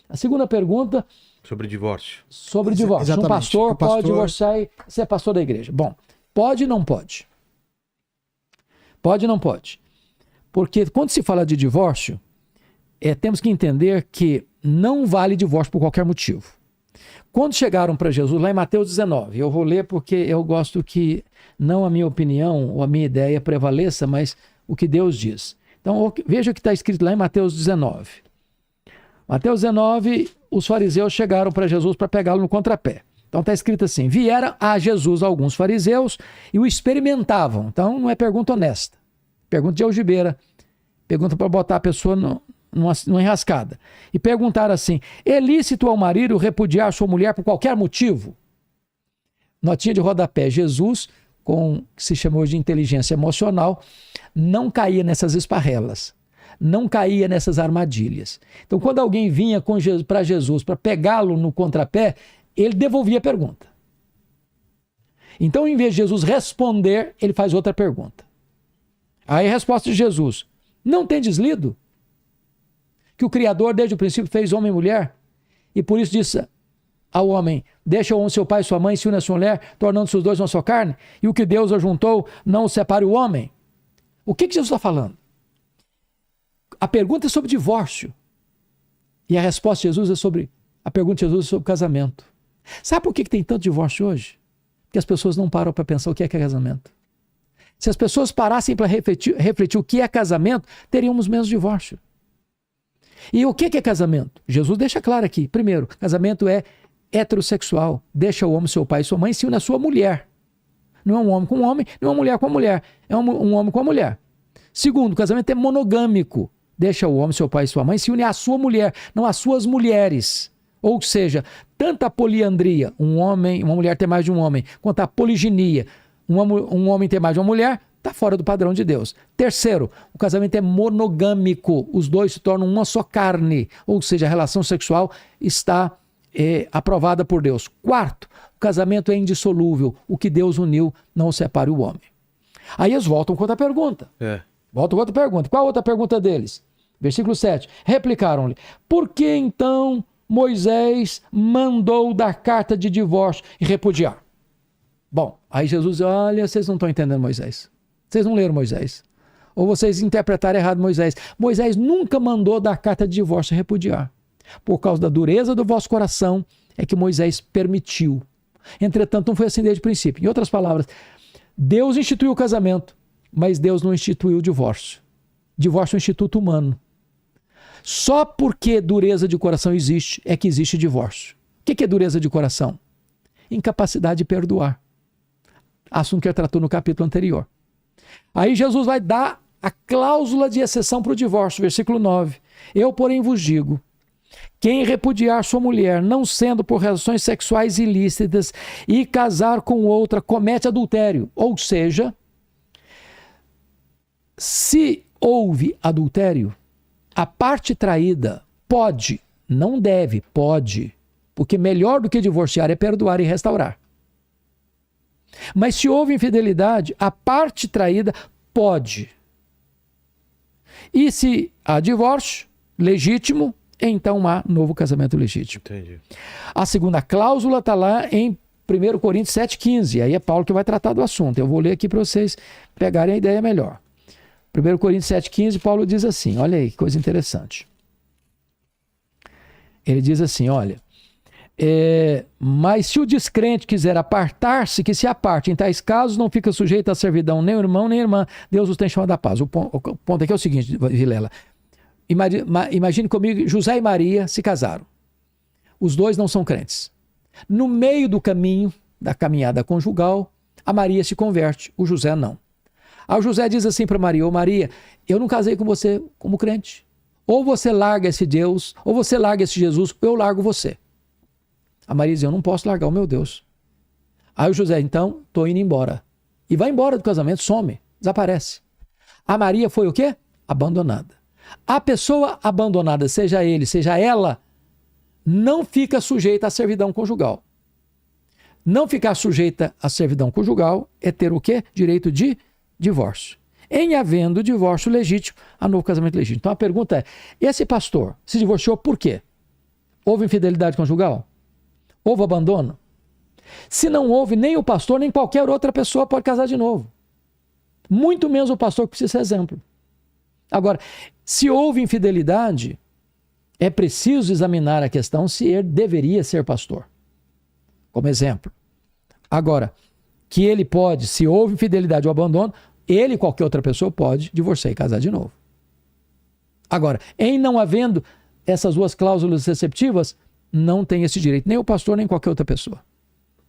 A segunda pergunta... Sobre divórcio. Sobre divórcio. Exatamente. Um pastor O pastor pode divorciar e ser pastor da igreja. Bom, pode ou não pode? Pode ou não pode? Porque quando se fala de divórcio, temos que entender que não vale divórcio por qualquer motivo. Quando chegaram para Jesus, lá em Mateus 19, eu vou ler porque eu gosto que não a minha opinião ou a minha ideia prevaleça, mas o que Deus diz. Então veja o que está escrito lá em Mateus 19. Mateus 19, os fariseus chegaram para Jesus para pegá-lo no contrapé. Então está escrito assim: vieram a Jesus alguns fariseus e o experimentavam. Então não é pergunta honesta. Pergunta de algibeira. Pergunta para botar a pessoa numa enrascada. E perguntaram assim: é lícito ao marido repudiar sua mulher por qualquer motivo? Notinha de rodapé: Jesus, com o que se chamou de inteligência emocional, não caía nessas esparrelas. Não caía nessas armadilhas. Então, quando alguém vinha para Jesus para pegá-lo no contrapé, ele devolvia a pergunta. Então, em vez de Jesus responder, ele faz outra pergunta. Aí a resposta de Jesus: não tendes lido que o Criador desde o princípio fez homem e mulher? E por isso disse ao homem: deixa o homem seu pai e sua mãe, se une a sua mulher, tornando-se os dois uma só carne? E o que Deus ajuntou, não o separe o homem. O que Jesus está falando? A pergunta é sobre divórcio. E a resposta de Jesus é sobre... A pergunta de Jesus é sobre casamento. Sabe por que tem tanto divórcio hoje? Porque as pessoas não param para pensar o que é casamento. Se as pessoas parassem para refletir o que é casamento, teríamos menos divórcio. E o que é casamento? Jesus deixa claro aqui. Primeiro, casamento é heterossexual. Deixa o homem, seu pai e sua mãe, se une a sua mulher. Não é um homem com um homem, não é uma mulher com uma mulher. É um homem com uma mulher. Segundo, casamento é monogâmico. Deixa o homem, seu pai e sua mãe, se une à sua mulher, não às suas mulheres. Ou seja, tanto a poliandria, um homem, uma mulher ter mais de um homem, quanto a poliginia, um homem ter mais de uma mulher, está fora do padrão de Deus. Terceiro, o casamento é monogâmico. Os dois se tornam uma só carne. Ou seja, a relação sexual está aprovada por Deus. Quarto, o casamento é indissolúvel. O que Deus uniu, não separe o homem. Aí eles voltam com outra pergunta. Voltam com outra pergunta. Qual a outra pergunta deles? Versículo 7. Replicaram-lhe: por que então Moisés mandou dar carta de divórcio e repudiar? Bom, aí Jesus diz: olha, vocês não estão entendendo Moisés. Vocês não leram Moisés. Ou vocês interpretaram errado Moisés. Moisés nunca mandou dar carta de divórcio e repudiar. Por causa da dureza do vosso coração é que Moisés permitiu. Entretanto, não foi assim desde o princípio. Em outras palavras, Deus instituiu o casamento, mas Deus não instituiu o divórcio. Divórcio é um instituto humano. Só porque dureza de coração existe, é que existe divórcio. O que é dureza de coração? Incapacidade de perdoar. Assunto que ele tratou no capítulo anterior. Aí Jesus vai dar a cláusula de exceção para o divórcio, versículo 9. Eu, porém, vos digo: quem repudiar sua mulher, não sendo por relações sexuais ilícitas, e casar com outra, comete adultério. Ou seja, se houve adultério, a parte traída pode, não deve, pode, porque melhor do que divorciar é perdoar e restaurar. Mas se houve infidelidade, a parte traída pode. E se há divórcio legítimo, então há novo casamento legítimo. Entendi. A segunda cláusula está lá em 1 Coríntios 7,15. Aí é Paulo que vai tratar do assunto. Eu vou ler aqui para vocês pegarem a ideia melhor. 1 Coríntios 7,15, Paulo diz assim, olha aí que coisa interessante. Ele diz assim, olha, mas se o descrente quiser apartar-se, que se aparte. Em tais casos não fica sujeito à servidão nem o irmão nem a irmã. Deus os tem chamado à paz. O ponto aqui é o seguinte, Vilela. Imagine comigo, José e Maria se casaram. Os dois não são crentes. No meio do caminho, da caminhada conjugal, a Maria se converte, o José não. Aí o José diz assim para Maria: ô Maria, eu não casei com você como crente. Ou você larga esse Deus, ou você larga esse Jesus, ou eu largo você. A Maria diz: eu não posso largar o meu Deus. Aí o José: então, estou indo embora. E vai embora do casamento, some, desaparece. A Maria foi o quê? Abandonada. A pessoa abandonada, seja ele, seja ela, não fica sujeita à servidão conjugal. Não ficar sujeita à servidão conjugal é ter o quê? Direito de divórcio. Em havendo divórcio legítimo, há novo casamento legítimo. Então a pergunta é: esse pastor se divorciou por quê? Houve infidelidade conjugal? Houve abandono? Se não houve, nem o pastor, nem qualquer outra pessoa pode casar de novo. Muito menos o pastor que precisa ser exemplo. Agora, se houve infidelidade, é preciso examinar a questão se ele deveria ser pastor. Como exemplo. Agora, que ele pode, se houve infidelidade ou abandono, ele e qualquer outra pessoa pode divorciar e casar de novo. Agora, em não havendo essas duas cláusulas receptivas, não tem esse direito, nem o pastor, nem qualquer outra pessoa.